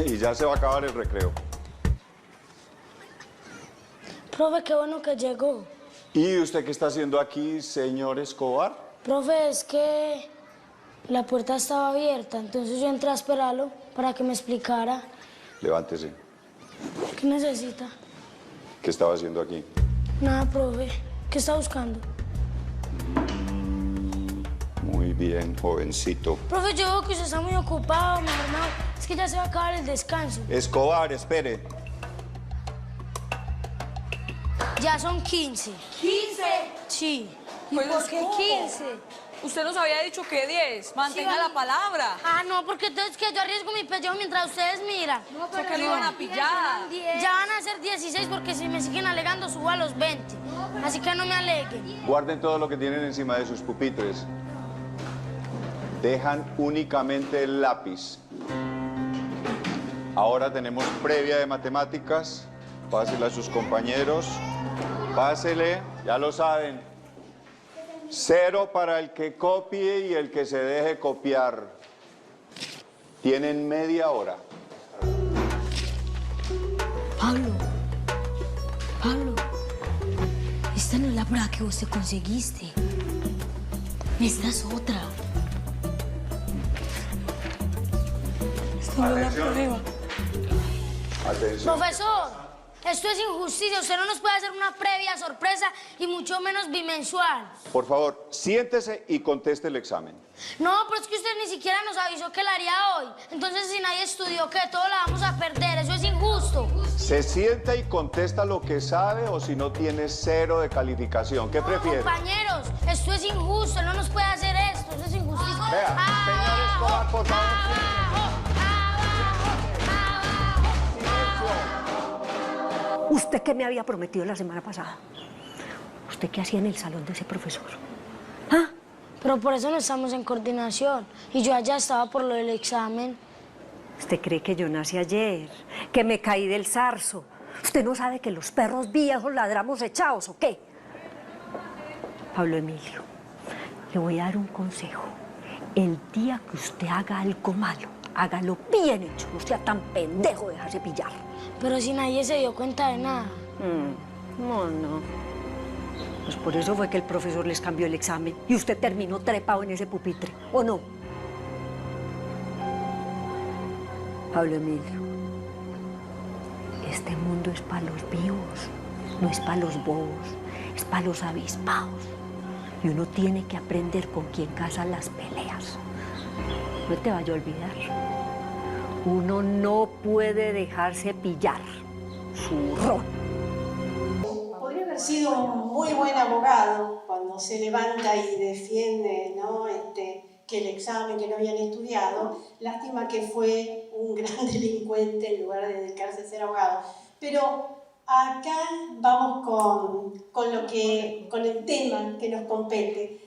Y ya se va a acabar el recreo. Profe, qué bueno que llegó. ¿Y usted qué está haciendo aquí, señor Escobar? Profe, es que la puerta estaba abierta, entonces yo entré a esperarlo para que me explicara. Levántese. ¿Qué necesita? ¿Qué estaba haciendo aquí? Nada, profe. ¿Qué está buscando? Muy bien, jovencito. Profe, yo veo que usted está muy ocupado, mi hermano. Es que ya se va a acabar el descanso. Escobar, espere. Ya son 15. ¿15? Sí. ¿Y Pues, por qué ¿cómo? 15? Usted nos había dicho que 10. Mantenga Sí, la palabra. Ah, no, porque entonces que yo arriesgo mi pellejo mientras ustedes miran. No, pero que lo iban a pillar. Ya van a ser 16 porque si me siguen alegando subo a los 20. Así que no me aleguen. Guarden todo lo que tienen encima de sus pupitres. Dejan únicamente el lápiz. Ahora tenemos previa de matemáticas. Pásele a sus compañeros. Pásele, ya lo saben. 0 para el que copie y el que se deje copiar. Tienen media hora. Pablo, esta no es la prueba que vos te conseguiste. Esta es otra. Esta no es la prueba. Atención. Profesor, esto es injusticia. Usted no nos puede hacer una previa sorpresa y mucho menos bimensual. Por favor, siéntese y conteste el examen. No, pero es que usted ni siquiera nos avisó que la haría hoy. Entonces, si nadie estudió, ¿qué? Todo la vamos a perder. Eso es injusto. Se sienta y contesta lo que sabe o si no tiene 0 de calificación. ¿Qué prefiere? Compañeros, esto es injusto. Él no nos puede hacer esto. Eso es injusticia. Vea, señor Escobar, por favor. ¿Usted qué me había prometido la semana pasada? ¿Usted qué hacía en el salón de ese profesor? ¿Ah? Pero por eso no estamos en coordinación. Y yo allá estaba por lo del examen. ¿Usted cree que yo nací ayer? ¿Que me caí del zarzo? ¿Usted no sabe que los perros viejos ladramos echados o qué? Pablo Emilio, le voy a dar un consejo. El día que usted haga algo malo, hágalo bien hecho. No sea tan pendejo de dejarse pillar. Pero si nadie se dio cuenta de nada. No. Pues por eso fue que el profesor les cambió el examen y usted terminó trepado en ese pupitre, ¿o no? Pablo Emilio, este mundo es para los vivos, no es para los bobos, es para los avispados. Y uno tiene que aprender con quién casa las peleas. No te vaya a olvidar. Uno no puede dejarse pillar. Zurrón. Podría haber sido un muy buen abogado cuando se levanta y defiende, ¿no? Que el examen, que no habían estudiado. Lástima que fue un gran delincuente en lugar de dedicarse a ser abogado. Pero acá vamos con el tema que nos compete.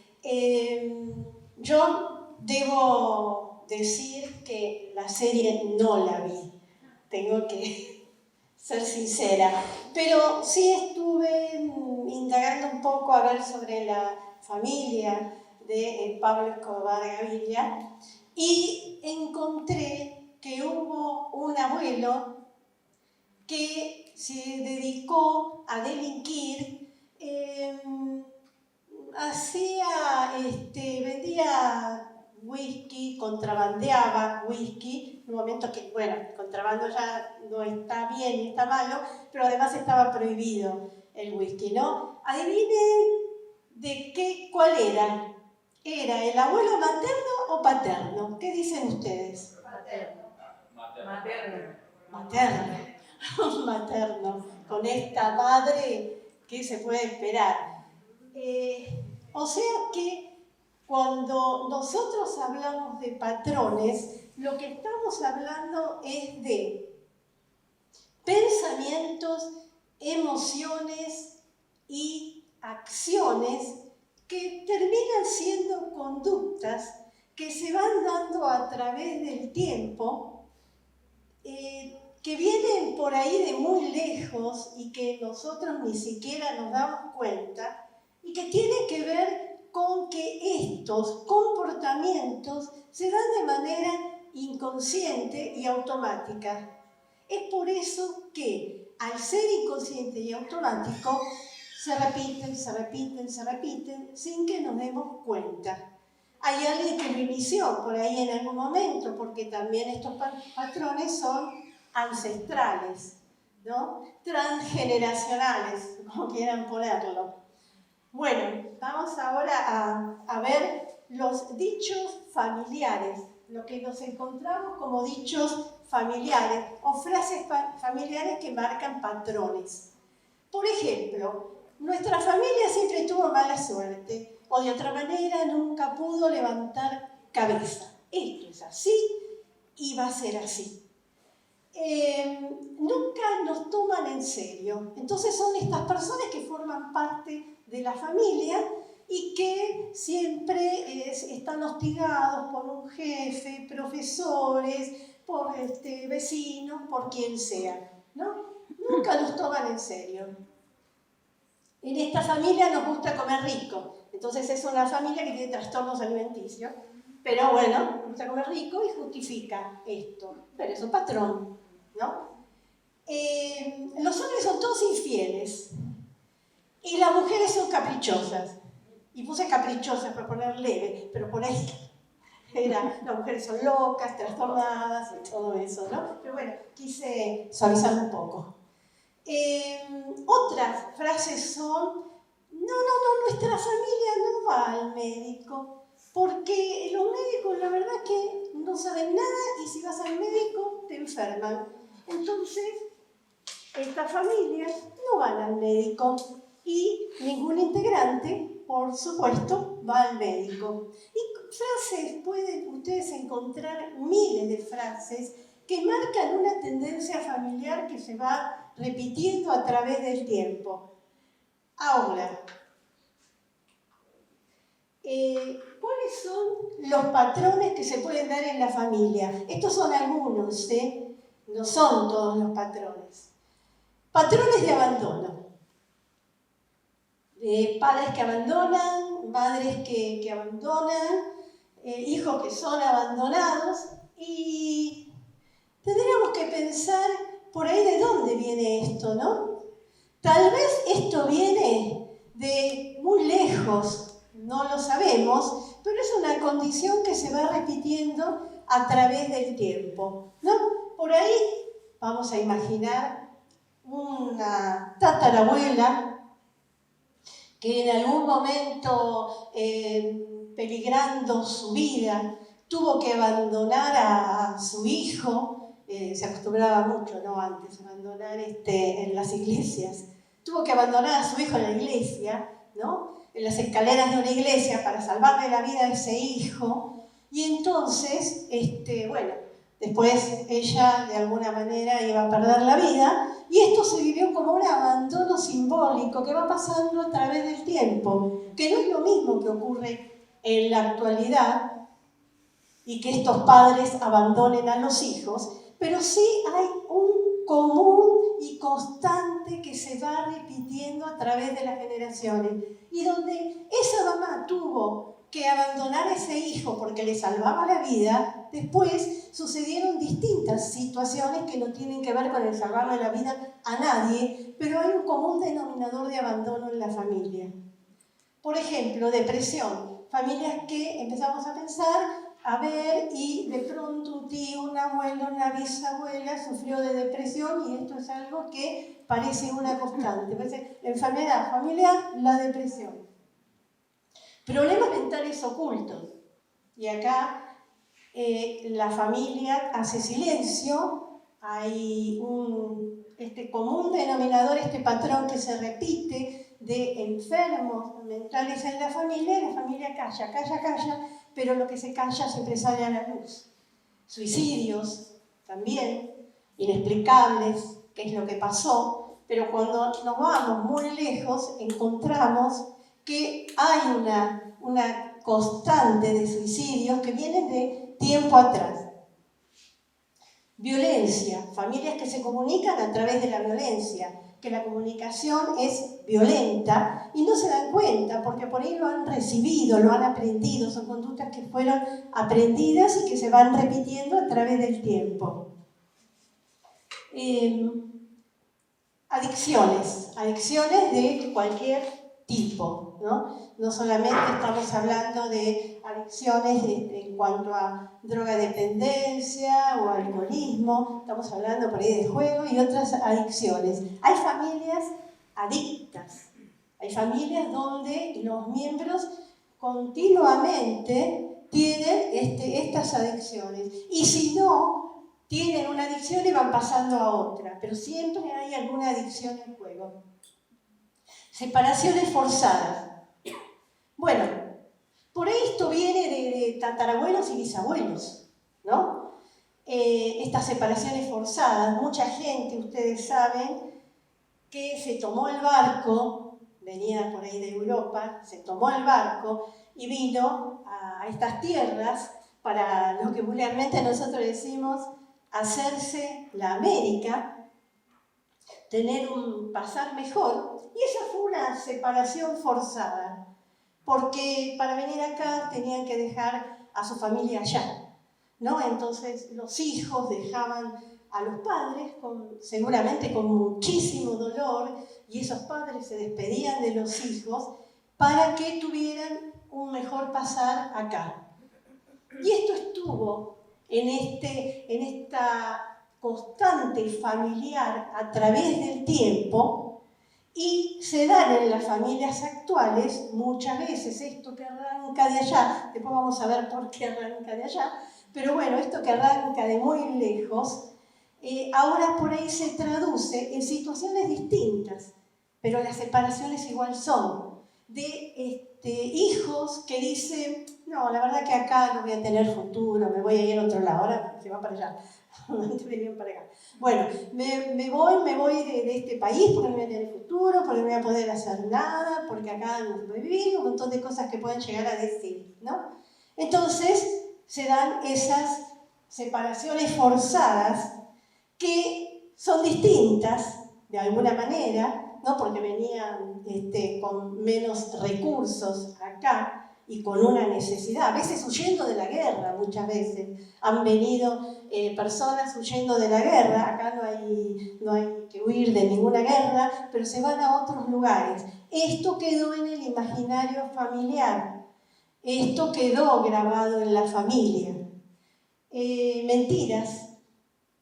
Yo debo decir que la serie no la vi. Tengo que ser sincera, pero sí estuve indagando un poco a ver sobre la familia de Pablo Escobar Gaviria y encontré que hubo un abuelo que se dedicó a delinquir, vendía whisky, contrabandeaba whisky, en un momento que, bueno, el contrabando ya no está bien ni está malo, pero además estaba prohibido el whisky, ¿no? Adivinen cuál era. ¿Era el abuelo materno o paterno? ¿Qué dicen ustedes? Materno. Con esta madre, ¿qué se puede esperar? O sea que cuando nosotros hablamos de patrones, lo que estamos hablando es de pensamientos, emociones y acciones que terminan siendo conductas que se van dando a través del tiempo, que vienen por ahí de muy lejos y que nosotros ni siquiera nos damos cuenta, y que tienen que ver con que estos comportamientos se dan de manera inconsciente y automática. Es por eso que, al ser inconsciente y automático, se repiten, se repiten, se repiten, sin que nos demos cuenta. Hay alguien que lo inició por ahí en algún momento, porque también estos patrones son ancestrales, ¿no? Transgeneracionales, como quieran ponerlo. Bueno, vamos ahora a ver los dichos familiares, lo que nos encontramos como dichos familiares o frases familiares que marcan patrones. Por ejemplo, nuestra familia siempre tuvo mala suerte, o de otra manera nunca pudo levantar cabeza. Esto es así y va a ser así. Nunca nos toman en serio. Entonces son estas personas que forman parte de la familia y que siempre están hostigados por un jefe, profesores, por vecinos, por quien sea, ¿no? Nunca nos toman en serio. En esta familia nos gusta comer rico, entonces es una familia que tiene trastornos alimenticios, pero bueno, nos gusta comer rico y justifica esto, pero es un patrón, ¿no? Los hombres son todos infieles y las mujeres son caprichosas. Y puse caprichosas para poner leve, pero por ahí las mujeres son locas, trastornadas y todo eso, ¿no? Pero bueno, quise suavizar un poco. Otras frases son: no, nuestra familia no va al médico, porque los médicos la verdad que no saben nada y si vas al médico te enferman. Entonces, estas familias no van al médico y ningún integrante, por supuesto, va al médico. Y frases, pueden ustedes encontrar miles de frases que marcan una tendencia familiar que se va repitiendo a través del tiempo. Ahora, ¿cuáles son los patrones que se pueden dar en la familia? Estos son algunos, no son todos los patrones. Patrones de abandono. Padres que abandonan, madres que abandonan, hijos que son abandonados, y tendríamos que pensar por ahí de dónde viene esto, ¿no? Tal vez esto viene de muy lejos, no lo sabemos, pero es una condición que se va repitiendo a través del tiempo, ¿no? Por ahí vamos a imaginar una tatarabuela que en algún momento, peligrando su vida, tuvo que abandonar a su hijo. Se acostumbraba mucho, ¿no? Antes, abandonar en las iglesias. Tuvo que abandonar a su hijo en la iglesia, ¿no? En las escaleras de una iglesia para salvarle la vida a ese hijo. Y entonces, bueno, después ella de alguna manera iba a perder la vida. Y esto se vivió como un abandono simbólico que va pasando a través del tiempo, que no es lo mismo que ocurre en la actualidad y que estos padres abandonen a los hijos, pero sí hay un común y constante que se va repitiendo a través de las generaciones y donde esa mamá tuvo que abandonar a ese hijo porque le salvaba la vida, después sucedieron distintas situaciones que no tienen que ver con el salvarle la vida a nadie, pero hay un común denominador de abandono en la familia. Por ejemplo, depresión. Familias que empezamos a pensar, a ver, y de pronto un tío, un abuelo, una bisabuela sufrió de depresión y esto es algo que parece una constante. Parece la enfermedad familiar, la depresión. Problemas mentales ocultos. Y acá la familia hace silencio, hay este común denominador, este patrón que se repite de enfermos mentales en la familia calla, calla, calla, pero lo que se calla siempre sale a la luz. Suicidios también, inexplicables, qué es lo que pasó, pero cuando nos vamos muy lejos encontramos que hay una constante de suicidios que vienen de tiempo atrás. Violencia, familias que se comunican a través de la violencia. que la comunicación es violenta y no se dan cuenta porque por ahí lo han recibido, lo han aprendido, son conductas que fueron aprendidas y que se van repitiendo a través del tiempo. Adicciones de cualquier tipo, ¿no? No solamente estamos hablando de adicciones en cuanto a drogadependencia o alcoholismo, estamos hablando por ahí de juego y otras adicciones. Hay familias adictas, hay familias donde los miembros continuamente tienen estas adicciones y si no, tienen una adicción y van pasando a otra, pero siempre hay alguna adicción en juego. Separaciones forzadas. Bueno, por esto viene de tatarabuelos y bisabuelos, ¿no? Estas separaciones forzadas, mucha gente, ustedes saben, que se tomó el barco, venía por ahí de Europa, se tomó el barco y vino a estas tierras para lo que vulgarmente nosotros decimos hacerse la América, pasar mejor, y esa fue una separación forzada, porque para venir acá tenían que dejar a su familia allá, ¿no? Entonces los hijos dejaban a los padres, seguramente con muchísimo dolor, y esos padres se despedían de los hijos para que tuvieran un mejor pasar acá. Y esto estuvo en esta constante familiar a través del tiempo y se dan en las familias actuales muchas veces esto que arranca de allá, después vamos a ver por qué arranca de allá, pero bueno, esto que arranca de muy lejos, ahora por ahí se traduce en situaciones distintas, pero las separaciones igual son de hijos que dicen, no, la verdad que acá no voy a tener futuro, me voy a ir a otro lado, ahora se va para allá, antes venían para acá. Bueno, me voy de este país porque no voy a tener futuro, porque no voy a poder hacer nada, porque acá no voy a vivir, un montón de cosas que pueden llegar a decir, ¿no? Entonces se dan esas separaciones forzadas que son distintas, de alguna manera, ¿no? Porque venían con menos recursos acá y con una necesidad, a veces huyendo de la guerra, muchas veces. Han venido personas huyendo de la guerra, acá no hay que huir de ninguna guerra, pero se van a otros lugares. Esto quedó en el imaginario familiar, esto quedó grabado en la familia. Mentiras.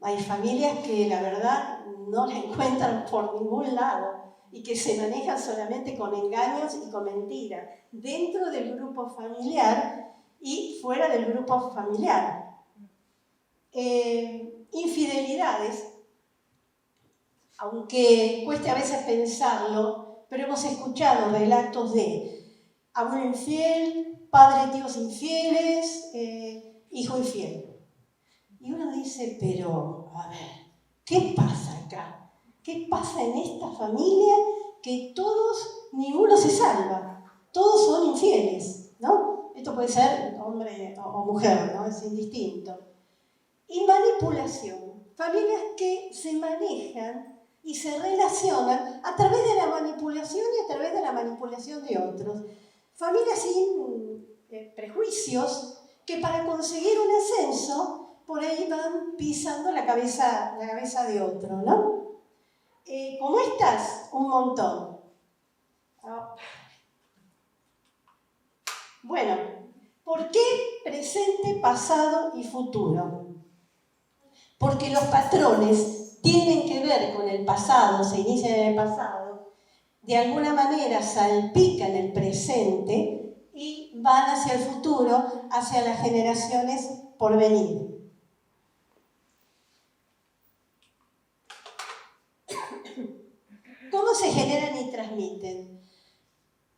Hay familias que la verdad no la encuentran por ningún lado y que se manejan solamente con engaños y con mentiras, dentro del grupo familiar y fuera del grupo familiar. Infidelidades, aunque cueste a veces pensarlo, pero hemos escuchado relatos de abuelo infiel, padre, tíos infieles, hijo infiel. Y uno dice, pero, a ver, ¿qué pasa acá? ¿Qué pasa en esta familia que ninguno se salva? Todos son infieles, ¿no? Esto puede ser hombre o mujer, ¿no? Es indistinto. Y manipulación. Familias que se manejan y se relacionan a través de la manipulación y a través de la manipulación de otros. Familias sin prejuicios que para conseguir un ascenso por ahí van pisando la cabeza de otro, ¿no? Como estas, un montón. Bueno, ¿por qué presente, pasado y futuro? Porque los patrones tienen que ver con el pasado, se inician en el pasado, de alguna manera salpican el presente y van hacia el futuro, hacia las generaciones por venir. ¿Cómo se generan y transmiten?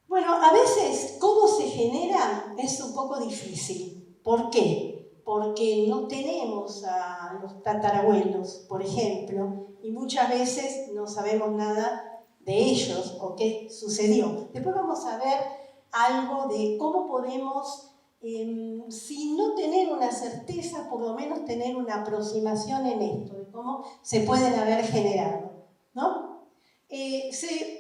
Bueno, a veces cómo se generan es un poco difícil. ¿Por qué? Porque no tenemos a los tatarabuelos, por ejemplo, y muchas veces no sabemos nada de ellos o qué sucedió. Después vamos a ver algo de cómo podemos, sin no tener una certeza, por lo menos tener una aproximación en esto, de cómo se pueden haber generado, ¿no? se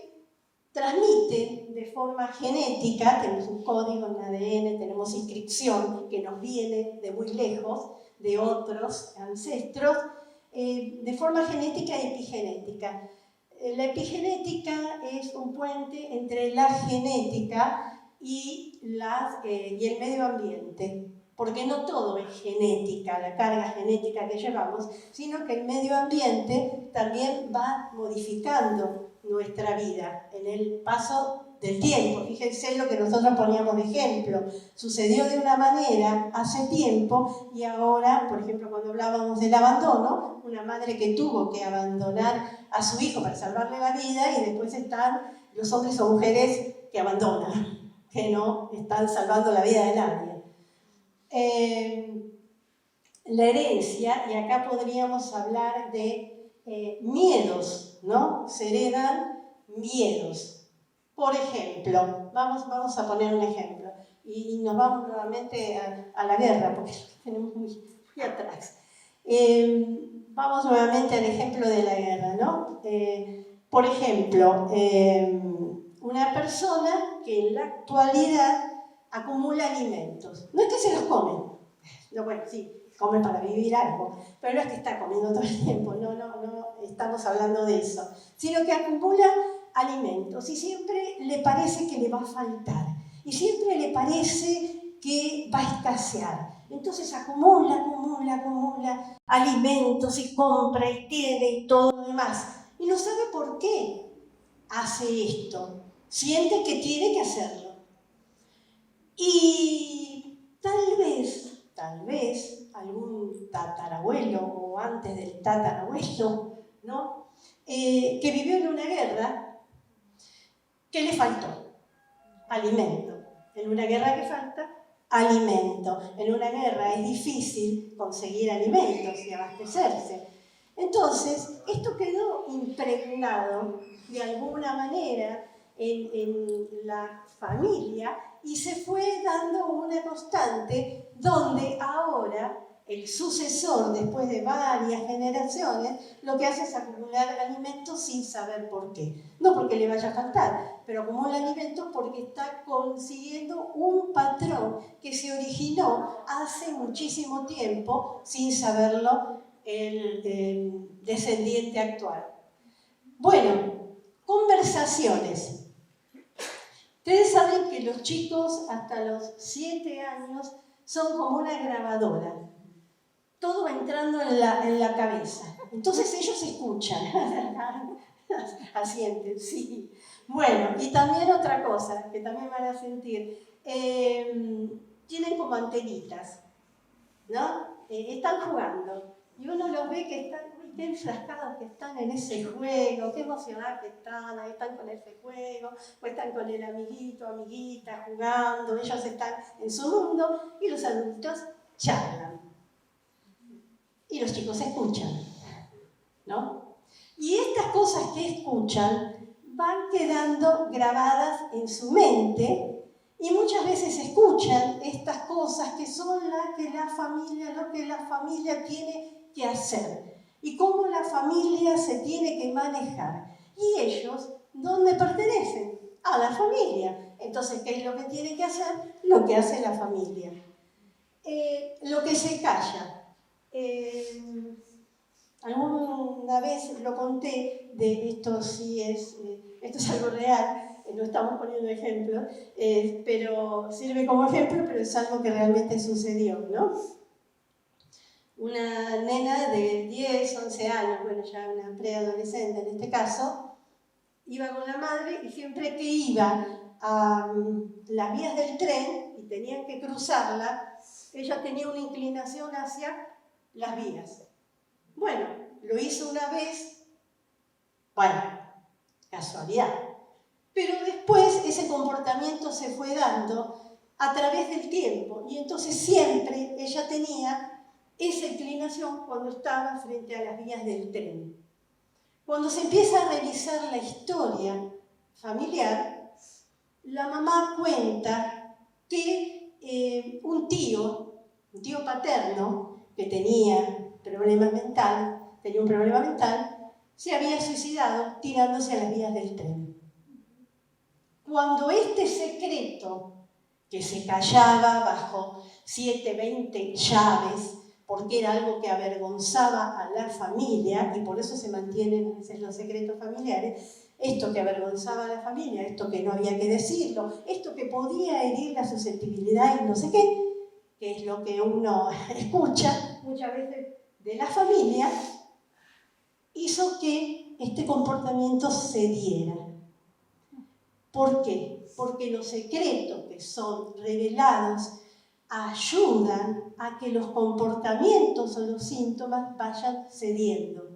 transmiten de forma genética, tenemos un código en ADN, tenemos inscripción que nos viene de muy lejos, de otros ancestros, de forma genética y epigenética. La epigenética es un puente entre la genética y el medio ambiente, porque no todo es genética, la carga genética que llevamos, sino que el medio ambiente también va modificando nuestra vida en el paso del tiempo. Fíjense lo que nosotros poníamos de ejemplo. Sucedió de una manera hace tiempo y ahora, por ejemplo, cuando hablábamos del abandono, una madre que tuvo que abandonar a su hijo para salvarle la vida, y después están los hombres o mujeres que abandonan, que no están salvando la vida de nadie. La herencia, y acá podríamos hablar de miedos, ¿no? Se heredan miedos. Por ejemplo, vamos a poner un ejemplo, y nos vamos nuevamente a la guerra, porque tenemos muy atrás. Vamos nuevamente al ejemplo de la guerra, ¿no? Por ejemplo, una persona que en la actualidad acumula alimentos. No es que se los come, no, bueno, sí, come para vivir algo, pero no es que está comiendo todo el tiempo, no estamos hablando de eso, sino que acumula alimentos y siempre le parece que le va a faltar, y siempre le parece que va a escasear. Entonces acumula alimentos y compra y tiene y todo lo demás. Y no sabe por qué hace esto. Siente que tiene que hacerlo. Y tal vez algún tatarabuelo o antes del tatarabuelo, ¿no? Que vivió en una guerra, ¿qué le faltó? Alimento. En una guerra que falta alimento. En una guerra es difícil conseguir alimentos y abastecerse. Entonces, esto quedó impregnado de alguna manera en la familia y se fue dando una constante donde ahora el sucesor, después de varias generaciones, lo que hace es acumular alimentos sin saber por qué. No porque le vaya a faltar, pero acumula alimentos porque está consiguiendo un patrón que se originó hace muchísimo tiempo sin saberlo el descendiente actual. Bueno, conversaciones. Ustedes saben que los chicos hasta los 7 años son como una grabadora. Todo va entrando en la cabeza. Entonces ellos escuchan. Asienten, sí. Bueno, y también otra cosa que también van a sentir. Tienen como antenitas, ¿no? Están jugando. Y uno los ve que están, uy, qué enfrascados que están en ese juego, qué emocionados que están, ahí están con ese juego, o están con el amiguito, amiguita, jugando, ellos están en su mundo, y los adultos charlan. Y los chicos escuchan, ¿no? Y estas cosas que escuchan van quedando grabadas en su mente y muchas veces escuchan estas cosas que son lo que la familia tiene que hacer y cómo la familia se tiene que manejar. Y ellos, ¿dónde pertenecen? A la familia. Entonces, ¿qué es lo que tiene que hacer? Lo que hace la familia. Lo que se calla. Alguna vez lo conté, de esto sí esto es algo real, no estamos poniendo ejemplos, pero sirve como ejemplo, pero es algo que realmente sucedió, ¿no? Una nena de 10, 11 años, bueno, ya una preadolescente en este caso, iba con la madre y siempre que iba a las vías del tren y tenían que cruzarla, ella tenía una inclinación hacia las vías. Bueno, lo hizo una vez, bueno, casualidad. Pero después ese comportamiento se fue dando a través del tiempo y entonces siempre ella tenía esa inclinación cuando estaba frente a las vías del tren. Cuando se empieza a revisar la historia familiar, la mamá cuenta que un tío paterno que tenía un problema mental, se había suicidado tirándose a las vías del tren. Cuando este secreto, que se callaba bajo 7, 20 llaves, porque era algo que avergonzaba a la familia, y por eso se mantienen a veces los secretos familiares, esto que avergonzaba a la familia, esto que no había que decirlo, esto que podía herir la susceptibilidad y no sé qué, que es lo que uno escucha muchas veces de la familia, hizo que este comportamiento se diera. ¿Por qué? Porque los secretos que son revelados ayudan a que los comportamientos o los síntomas vayan cediendo.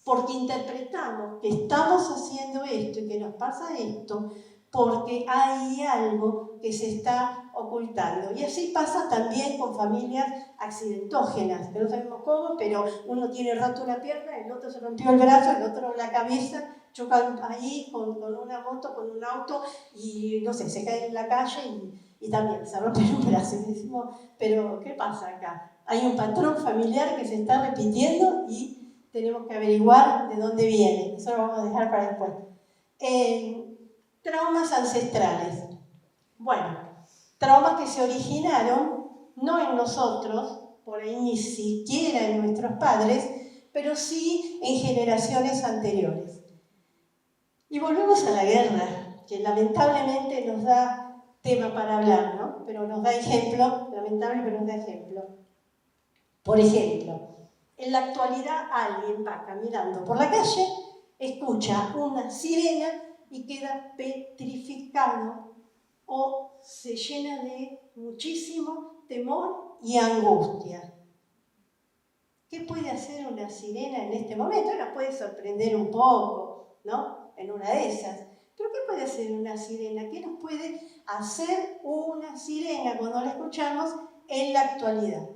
Porque interpretamos que estamos haciendo esto y que nos pasa esto porque hay algo que se está ocultando. Y así pasa también con familias accidentógenas, que no sabemos cómo, pero uno tiene roto una pierna, el otro se rompió el brazo, el otro la cabeza, chocan ahí con una moto, con un auto, y no sé, se caen en la calle y también se rompen un brazo. Y decimos, pero ¿qué pasa acá? Hay un patrón familiar que se está repitiendo y tenemos que averiguar de dónde viene. Eso lo vamos a dejar para después. Traumas ancestrales. Bueno, traumas que se originaron no en nosotros, por ahí ni siquiera en nuestros padres, pero sí en generaciones anteriores. Y volvemos a la guerra, que lamentablemente nos da tema para hablar, ¿no? Pero nos da ejemplo, lamentable, pero nos da ejemplo. Por ejemplo, en la actualidad alguien va caminando por la calle, escucha una sirena y queda petrificado o se llena de muchísimo temor y angustia. ¿Qué puede hacer una sirena en este momento? Nos puede sorprender un poco, ¿no? En una de esas. ¿Pero qué puede hacer una sirena? ¿Qué nos puede hacer una sirena cuando la escuchamos en la actualidad?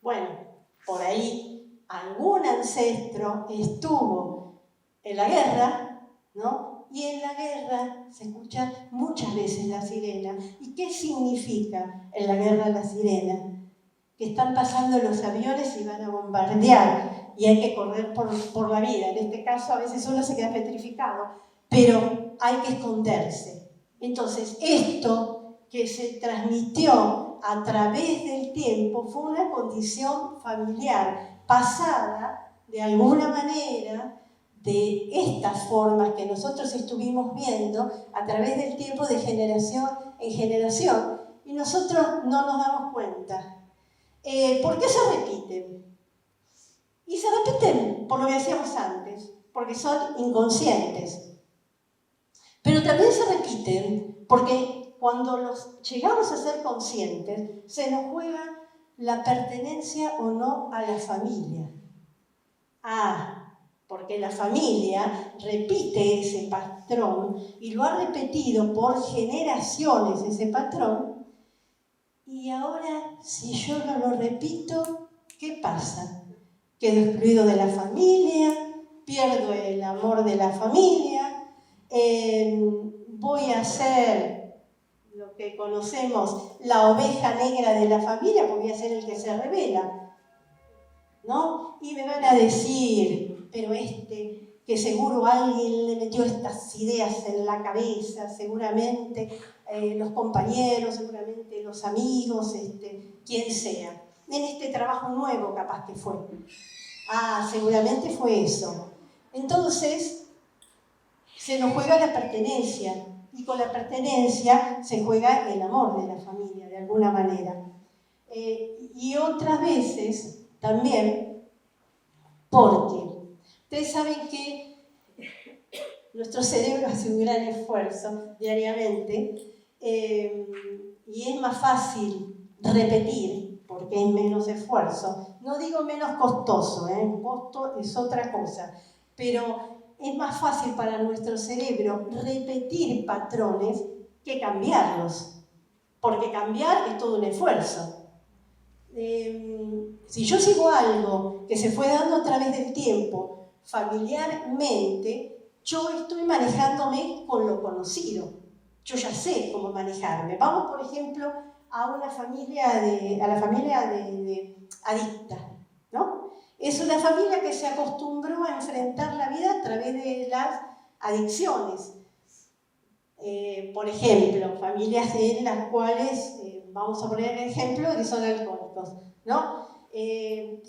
Bueno, por ahí algún ancestro estuvo en la guerra, ¿no? Y en la guerra se escucha muchas veces la sirena. ¿Y qué significa en la guerra la sirena? Que están pasando los aviones y van a bombardear y hay que correr por la vida. En este caso a veces uno se queda petrificado, pero hay que esconderse. Entonces esto que se transmitió a través del tiempo fue una condición familiar pasada de alguna manera de estas formas que nosotros estuvimos viendo a través del tiempo de generación en generación y nosotros no nos damos cuenta. ¿Por qué se repiten? Y se repiten por lo que decíamos antes, porque son inconscientes. Pero también se repiten porque cuando los llegamos a ser conscientes, se nos juega la pertenencia o no a la familia. Porque la familia repite ese patrón y lo ha repetido por generaciones ese patrón. Y ahora, si yo no lo repito, ¿qué pasa? Quedo excluido de la familia, pierdo el amor de la familia, voy a ser lo que conocemos la oveja negra de la familia, porque voy a ser el que se revela, ¿no? Y me van a decir, pero que seguro alguien le metió estas ideas en la cabeza, seguramente los compañeros, seguramente los amigos, quien sea. En este trabajo nuevo capaz que fue. Seguramente fue eso. Entonces, se nos juega la pertenencia, y con la pertenencia se juega el amor de la familia, de alguna manera. Y otras veces también, porque ustedes saben que nuestro cerebro hace un gran esfuerzo diariamente y es más fácil repetir porque es menos esfuerzo. No digo menos costoso, costo es otra cosa, pero es más fácil para nuestro cerebro repetir patrones que cambiarlos, porque cambiar es todo un esfuerzo. Si yo sigo algo que se fue dando a través del tiempo, familiarmente, yo estoy manejándome con lo conocido. Yo ya sé cómo manejarme. Vamos, por ejemplo, a la familia de adicta, ¿no? Es una familia que se acostumbró a enfrentar la vida a través de las adicciones. Por ejemplo, familias en las cuales, vamos a poner el ejemplo, que son alcohólicos, ¿no?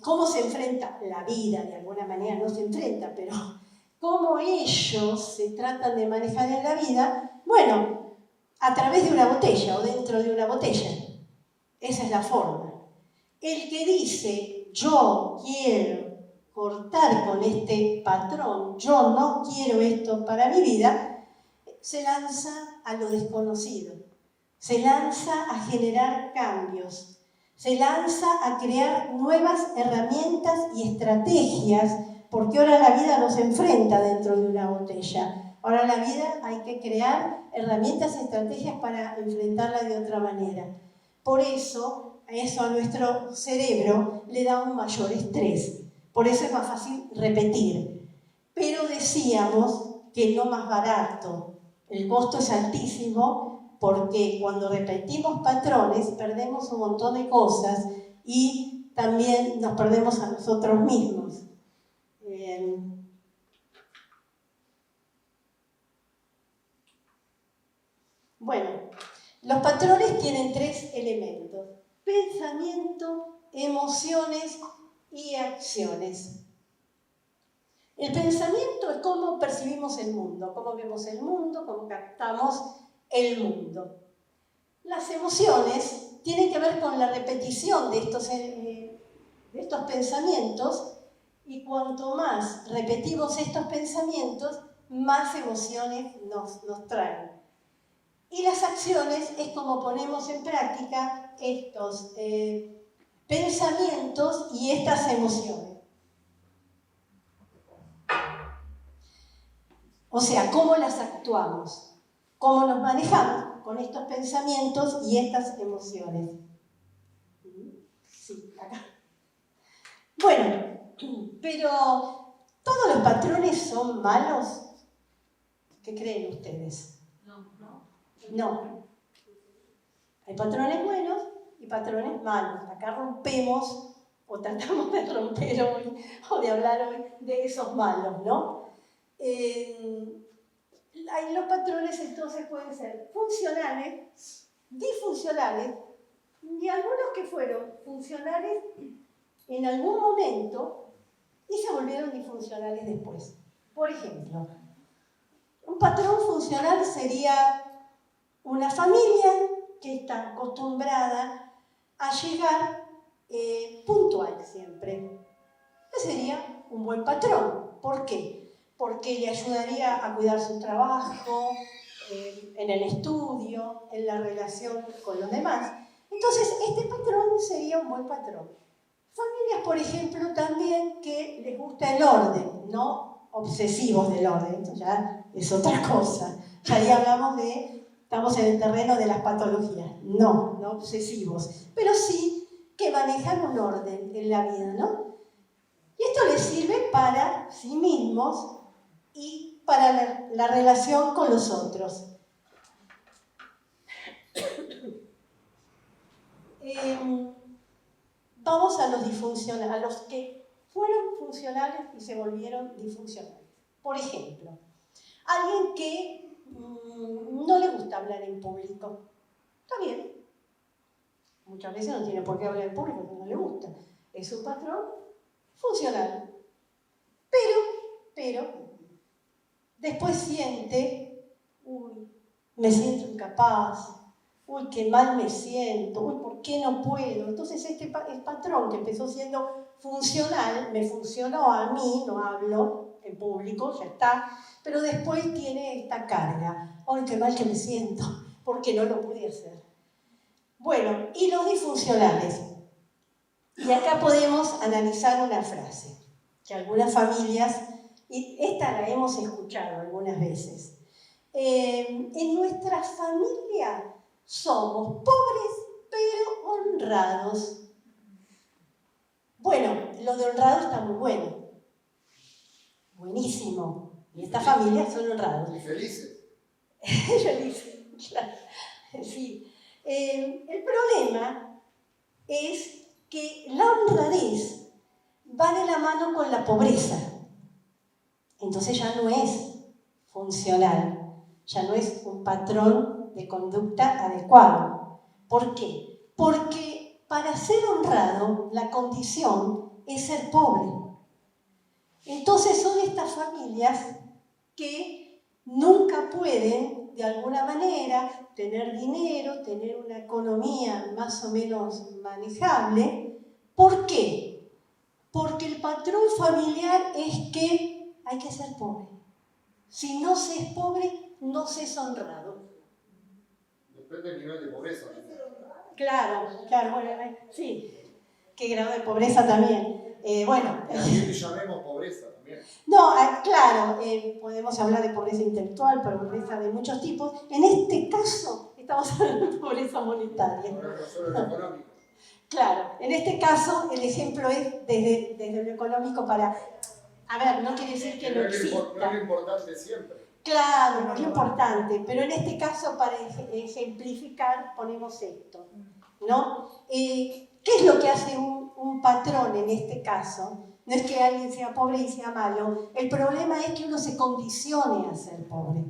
¿Cómo se enfrenta la vida? De alguna manera no se enfrenta, pero ¿cómo ellos se tratan de manejar en la vida? Bueno, a través de una botella o dentro de una botella. Esa es la forma. El que dice, yo quiero cortar con este patrón, yo no quiero esto para mi vida, se lanza a lo desconocido, se lanza a generar cambios, se lanza a crear nuevas herramientas y estrategias, porque ahora la vida nos enfrenta dentro de una botella. Ahora la vida hay que crear herramientas y estrategias para enfrentarla de otra manera. Por eso a nuestro cerebro le da un mayor estrés. Por eso es más fácil repetir. Pero decíamos que es lo más barato. El costo es altísimo porque cuando repetimos patrones perdemos un montón de cosas y también nos perdemos a nosotros mismos. Bueno, los patrones tienen 3 elementos: pensamiento, emociones y acciones. El pensamiento es cómo percibimos el mundo, cómo vemos el mundo, cómo captamos el mundo. Las emociones tienen que ver con la repetición de estos pensamientos, y cuanto más repetimos estos pensamientos, más emociones nos traen. Y las acciones es como ponemos en práctica estos pensamientos y estas emociones. O sea, cómo las actuamos, cómo nos manejamos con estos pensamientos y estas emociones. Sí, acá. Bueno, pero ¿todos los patrones son malos? ¿Qué creen ustedes? No. Hay patrones buenos y patrones malos. Acá rompemos, o tratamos de romper hoy, o de hablar hoy de esos malos, ¿no? Los patrones entonces pueden ser funcionales, disfuncionales, y algunos que fueron funcionales en algún momento y se volvieron disfuncionales después. Por ejemplo, un patrón funcional sería una familia que está acostumbrada a llegar puntual siempre. Ese sería un buen patrón. ¿Por qué? Porque le ayudaría a cuidar su trabajo, en el estudio, en la relación con los demás. Entonces, este patrón sería un buen patrón. Familias, por ejemplo, también que les gusta el orden, no obsesivos del orden, esto ya es otra cosa. Ya ahí hablamos estamos en el terreno de las patologías, no obsesivos, pero sí que manejan un orden en la vida, ¿no? Y esto les sirve para sí mismos y para la relación con los otros. Vamos a los disfuncionales, a los que fueron funcionales y se volvieron disfuncionales. Por ejemplo, alguien que no le gusta hablar en público. Está bien. Muchas veces no tiene por qué hablar en público porque no le gusta. Es un patrón funcional. Pero, después siente, me siento incapaz, qué mal me siento, ¿por qué no puedo? Entonces este patrón que empezó siendo funcional, me funcionó a mí, no hablo en público, ya está, pero después tiene esta carga, qué mal que me siento, porque no lo pude hacer. Bueno, y los disfuncionales. Y acá podemos analizar una frase, que algunas familias, y esta la hemos escuchado algunas veces, en nuestra familia somos pobres pero honrados. Bueno, lo de honrado está muy bueno. Buenísimo. Y estas familias son honrados. Y felices. Felices, claro. Sí. El problema es que la honradez va de la mano con la pobreza. Entonces ya no es funcional, ya no es un patrón de conducta adecuado. ¿Por qué? Porque para ser honrado, la condición es ser pobre. Entonces son estas familias que nunca pueden, de alguna manera, tener dinero, tener una economía más o menos manejable. ¿Por qué? Porque el patrón familiar es que hay que ser pobre. Si no se es pobre, no se es honrado. Depende del nivel de pobreza. Claro, bueno, sí. ¿Qué grado de pobreza también? Bueno. También le llamemos pobreza también. No, claro, podemos hablar de pobreza intelectual, pobreza de muchos tipos. En este caso, estamos hablando de pobreza monetaria. No solo lo económico. Claro, en este caso, el ejemplo es desde lo económico para... A ver, no quiere decir que no exista. No es lo importante siempre. Claro, no es lo importante, pero en este caso, para ejemplificar, ponemos esto, ¿no? ¿Qué es lo que hace un patrón en este caso? No es que alguien sea pobre y sea malo, el problema es que uno se condicione a ser pobre.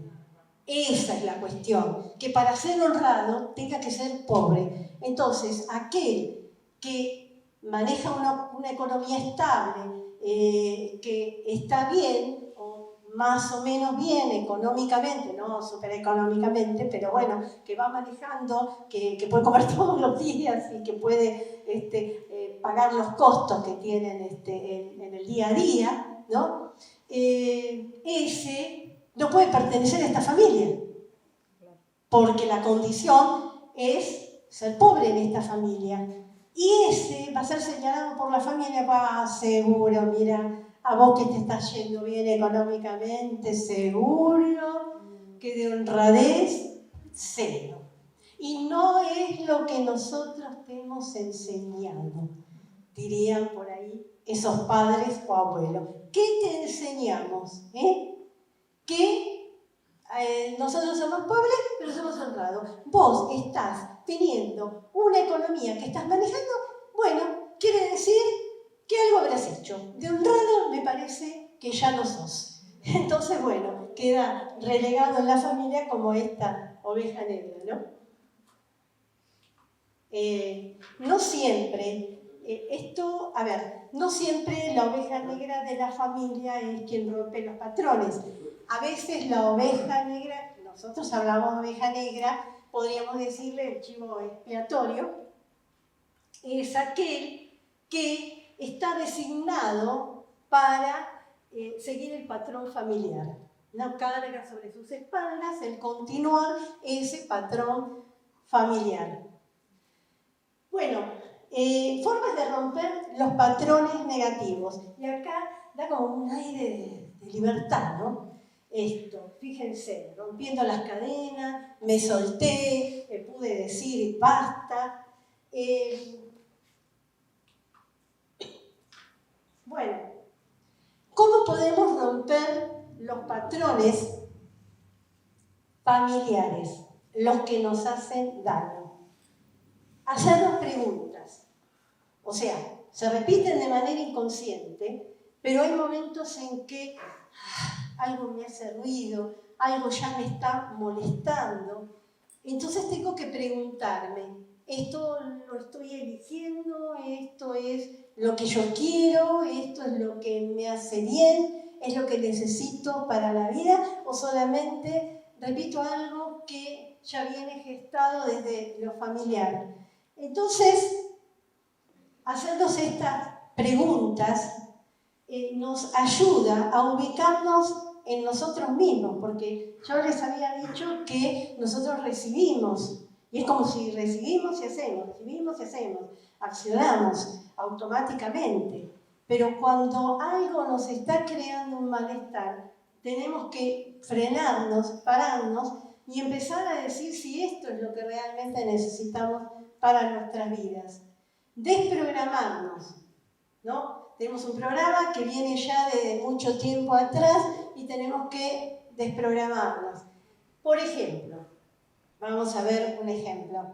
Esa es la cuestión, que para ser honrado tenga que ser pobre. Entonces, aquel que maneja una economía estable, que está bien, o más o menos bien económicamente, no súper económicamente, pero bueno, que va manejando, que puede comer todos los días y que puede pagar los costos que tienen en el día a día, ¿no? Ese no puede pertenecer a esta familia, porque la condición es ser pobre en esta familia. Y ese va a ser señalado por la familia, seguro, mira, a vos que te estás yendo bien económicamente, seguro que de honradez, cero. Y no es lo que nosotros te hemos enseñado, dirían por ahí esos padres o abuelos. ¿Qué te enseñamos? Que nosotros somos pobres, pero somos honrados. Vos estás teniendo una economía que estás manejando, bueno, quiere decir que algo habrás hecho. De honrado me parece que ya no sos. Entonces, bueno, queda relegado en la familia como esta oveja negra, ¿no? No siempre, no siempre la oveja negra de la familia es quien rompe los patrones. A veces la oveja negra, nosotros hablamos de oveja negra, podríamos decirle el chivo expiatorio, es aquel que está designado para seguir el patrón familiar. No carga sobre sus espaldas el continuar ese patrón familiar. Bueno, formas de romper los patrones negativos. Y acá da como un aire de libertad, ¿no? Esto, fíjense, rompiendo las cadenas, me solté, pude decir basta. Bueno, ¿cómo podemos romper los patrones familiares, los que nos hacen daño? Hacernos preguntas. O sea, se repiten de manera inconsciente, pero hay momentos en que algo me hace ruido, algo ya me está molestando. Entonces tengo que preguntarme, ¿esto lo estoy eligiendo? ¿Esto es lo que yo quiero? ¿Esto es lo que me hace bien? ¿Es lo que necesito para la vida? ¿O solamente repito algo que ya viene gestado desde lo familiar? Entonces, hacernos estas preguntas nos ayuda a ubicarnos en nosotros mismos, porque yo les había dicho que nosotros recibimos, y es como si recibimos y hacemos, accionamos automáticamente, pero cuando algo nos está creando un malestar, tenemos que frenarnos, pararnos y empezar a decir si esto es lo que realmente necesitamos para nuestras vidas. Desprogramarnos, ¿no? Tenemos un programa que viene ya de mucho tiempo atrás y tenemos que desprogramarnos. Por ejemplo, vamos a ver un ejemplo.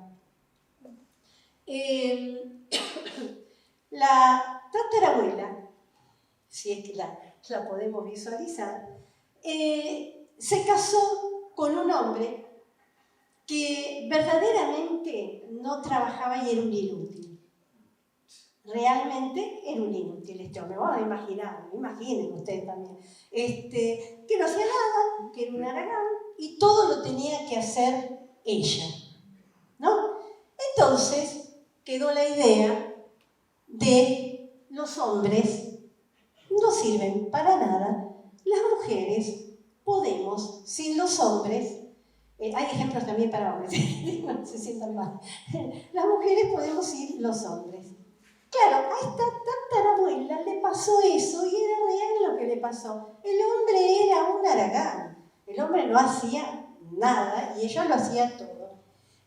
La tatarabuela si es que la podemos visualizar, se casó con un hombre que verdaderamente no trabajaba y era un inútil. Realmente era un inútil este hombre. Vamos a imaginar, imaginen ustedes también. Que no hacía nada, que era un haragán y todo lo tenía que hacer ella, ¿no? Entonces quedó la idea de los hombres no sirven para nada, las mujeres podemos, sin los hombres, hay ejemplos también para hombres, no se sientan mal, las mujeres podemos sin los hombres. Claro, a esta tatarabuela le pasó eso y era real lo que le pasó. El hombre era un haragán, el hombre no hacía nada y ella lo hacía todo.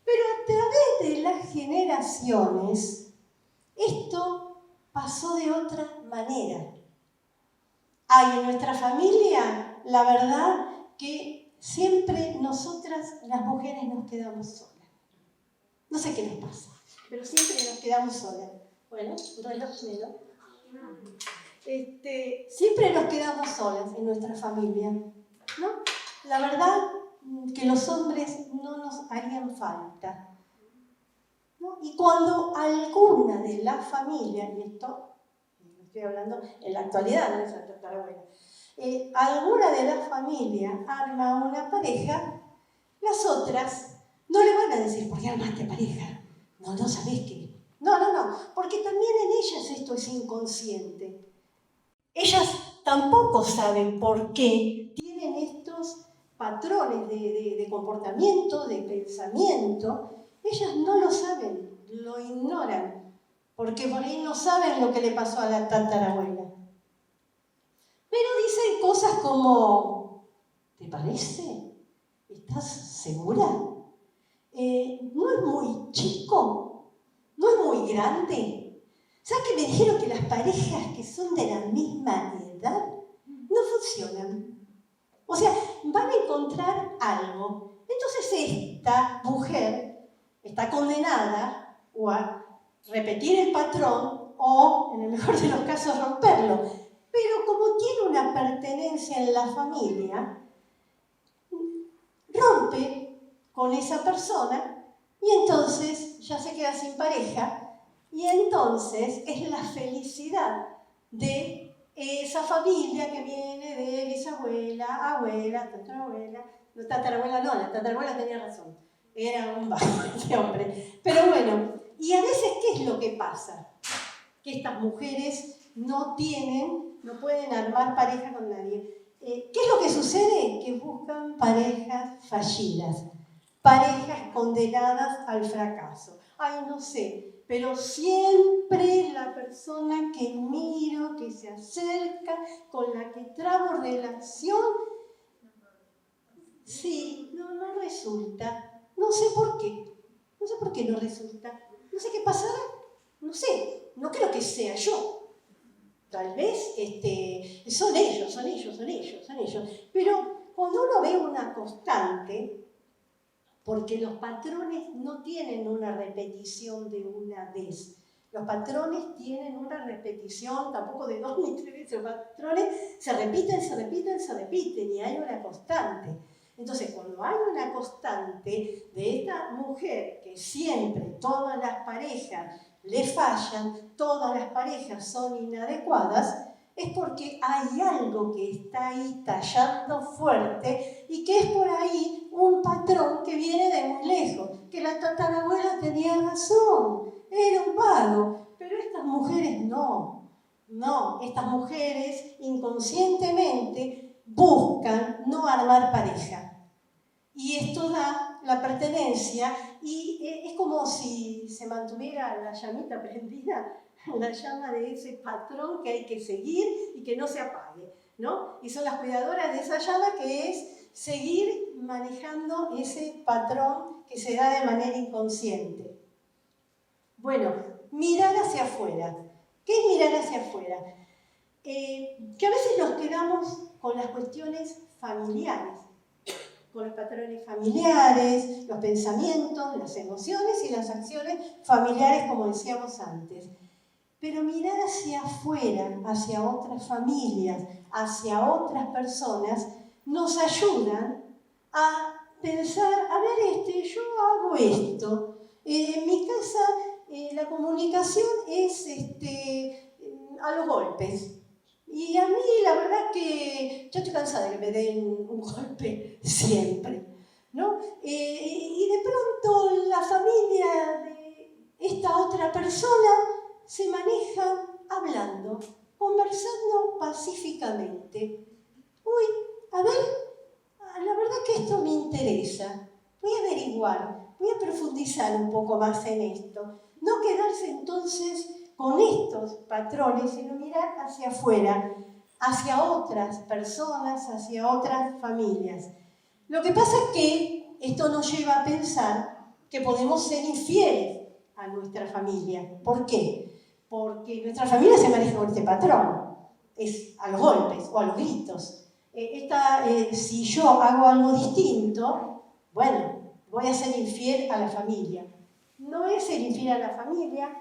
Pero a través de las generaciones, esto pasó de otra manera. Hay en nuestra familia, la verdad, que siempre nosotras, las mujeres, nos quedamos solas. No sé qué nos pasa, pero siempre nos quedamos solas. Bueno, relájamelo. Siempre nos quedamos solas en nuestra familia, ¿no? La verdad que los hombres no nos harían falta, ¿no? Y cuando alguna de las familias, y esto estoy hablando en la actualidad, no es la tatarabuela, alguna de las familias arma una pareja, las otras no le van a decir, ¿por qué armaste pareja? No sabés qué. No, porque también en ellas esto es inconsciente. Ellas tampoco saben por qué tienen estos patrones de comportamiento, de pensamiento. Ellas no lo saben, lo ignoran, porque por ahí no saben lo que le pasó a la tatarabuela. Pero dicen cosas como, ¿te parece? ¿Estás segura? ¿No es muy chico? ¿No es muy grande? ¿Sabes que me dijeron que las parejas que son de la misma edad no funcionan? O sea, van a encontrar algo. Entonces esta mujer está condenada o a repetir el patrón o, en el mejor de los casos, romperlo. Pero como tiene una pertenencia en la familia, rompe con esa persona y entonces ya se queda sin pareja y entonces es la felicidad de esa familia que viene de bisabuela, abuela, tatarabuela. No, la tatarabuela tenía razón, era un vago ese hombre. Pero bueno, y a veces, ¿qué es lo que pasa? Que estas mujeres no pueden armar pareja con nadie. ¿Qué es lo que sucede? Que buscan parejas fallidas, parejas condenadas al fracaso. Ay, no sé, pero siempre la persona que miro, que se acerca, con la que trabo relación, sí, no resulta. No sé por qué. No sé por qué no resulta. No sé qué pasará. No sé, no creo que sea yo. Tal vez son ellos. Pero cuando uno ve una constante, porque los patrones no tienen una repetición de una vez. Los patrones tienen una repetición, tampoco de 2 ni 3 veces. Los patrones se repiten y hay una constante. Entonces, cuando hay una constante de esta mujer que siempre todas las parejas le fallan, todas las parejas son inadecuadas, es porque hay algo que está ahí tallando fuerte y que es por ahí un patrón que viene de muy lejos, que la tatarabuela tenía razón, era un vago, pero estas mujeres no, estas mujeres inconscientemente buscan no armar pareja. Y esto da la pertenencia y es como si se mantuviera la llamita prendida, la llama de ese patrón que hay que seguir y que no se apague, ¿no? Y son las cuidadoras de esa llama, que es seguir manejando ese patrón que se da de manera inconsciente. Bueno, mirar hacia afuera. ¿Qué es mirar hacia afuera? Que a veces nos quedamos con las cuestiones familiares, con los patrones familiares, los pensamientos, las emociones y las acciones familiares, como decíamos antes. pero mirar hacia afuera, hacia otras familias, hacia otras personas, nos ayudan a pensar, a ver, yo hago esto. En mi casa la comunicación es a los golpes. Y a mí la verdad que yo estoy cansada de que me den un golpe siempre, ¿no? Y de pronto la familia de esta otra persona se maneja hablando, conversando pacíficamente. Uy, a ver, la verdad que esto me interesa. Voy a averiguar, voy a profundizar un poco más en esto. No quedarse entonces con estos patrones, sino mirar hacia afuera, hacia otras personas, hacia otras familias. Lo que pasa es que esto nos lleva a pensar que podemos ser infieles a nuestra familia. ¿Por qué? Porque nuestra familia se maneja con este patrón, es a los golpes o a los gritos. Si yo hago algo distinto, bueno, voy a ser infiel a la familia. No es ser infiel a la familia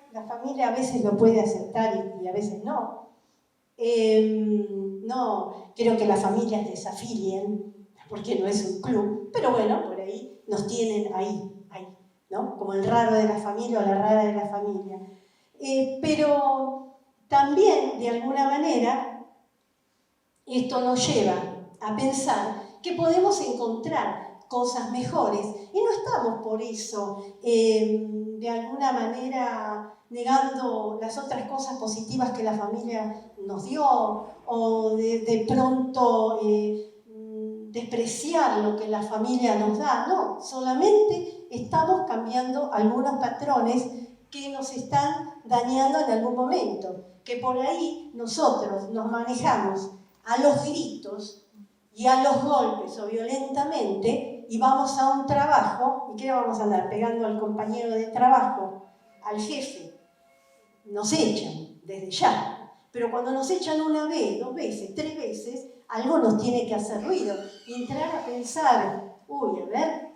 a veces lo puede aceptar y a veces no. No quiero que las familias desafilien, porque no es un club, pero bueno, por ahí nos tienen ahí, ¿no? Como el raro de la familia o la rara de la familia. Pero también, de alguna manera, esto nos lleva a pensar que podemos encontrar cosas mejores y no estamos por eso de alguna manera negando las otras cosas positivas que la familia nos dio o de pronto despreciar lo que la familia nos da. No, solamente estamos cambiando algunos patrones que nos están dañando en algún momento, que por ahí nosotros nos manejamos a los gritos y a los golpes o violentamente y vamos a un trabajo, ¿y qué vamos a andar pegando al compañero de trabajo, al jefe? Nos echan desde ya, pero cuando nos echan una vez, 2 veces, 3 veces, algo nos tiene que hacer ruido y entrar a pensar, uy, a ver,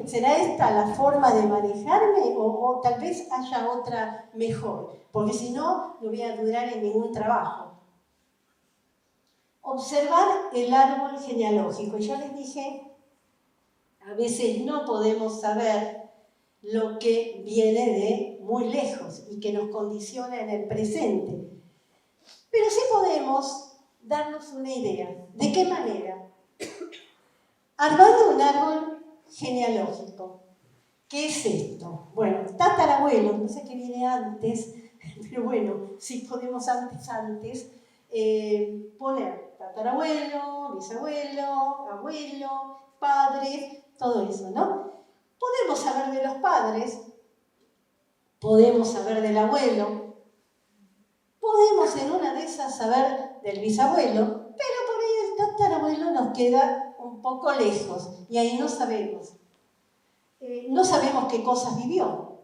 ¿será esta la forma de manejarme o tal vez haya otra mejor? Porque si no, no voy a durar en ningún trabajo. Observar el árbol genealógico. Yo les dije, a veces no podemos saber lo que viene de muy lejos y que nos condiciona en el presente. Pero sí podemos darnos una idea. ¿De qué manera? Armando un árbol genealógico. ¿Qué es esto? Bueno, tatarabuelo, no sé qué viene antes, pero bueno, sí podemos antes, poner tatarabuelo, bisabuelo, abuelo, padre, todo eso, ¿no? Podemos saber de los padres, podemos saber del abuelo, podemos en una de esas saber del bisabuelo, pero por ahí el tatarabuelo nos queda un poco lejos y ahí no sabemos. No sabemos qué cosas vivió,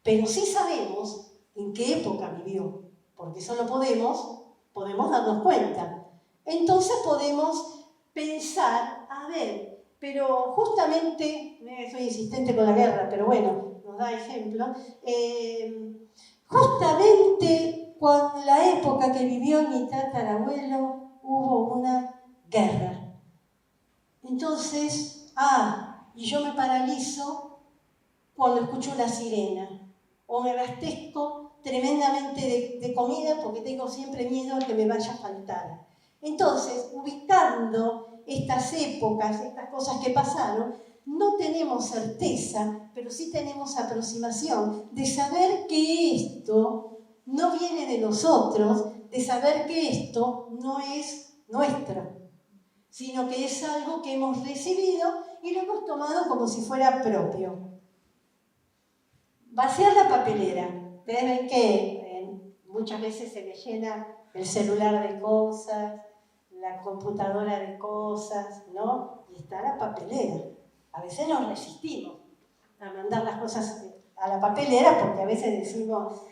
pero sí sabemos en qué época vivió, porque eso lo podemos darnos cuenta. Entonces podemos pensar, a ver, pero justamente, soy insistente con la guerra, pero bueno, nos da ejemplo, justamente con la época que vivió mi tatarabuelo hubo una guerra. Entonces, y yo me paralizo cuando escucho una sirena o me abastezco tremendamente de comida porque tengo siempre miedo a que me vaya a faltar. Entonces, ubicando estas épocas, estas cosas que pasaron, no tenemos certeza, pero sí tenemos aproximación de saber que esto no viene de nosotros, de saber que esto no es nuestro, sino que es algo que hemos recibido y lo hemos tomado como si fuera propio. Vaciar la papelera. Ustedes ven que muchas veces se me llena el celular de cosas, la computadora de cosas, ¿no? Y está la papelera. A veces nos resistimos a mandar las cosas a la papelera porque a veces decimos,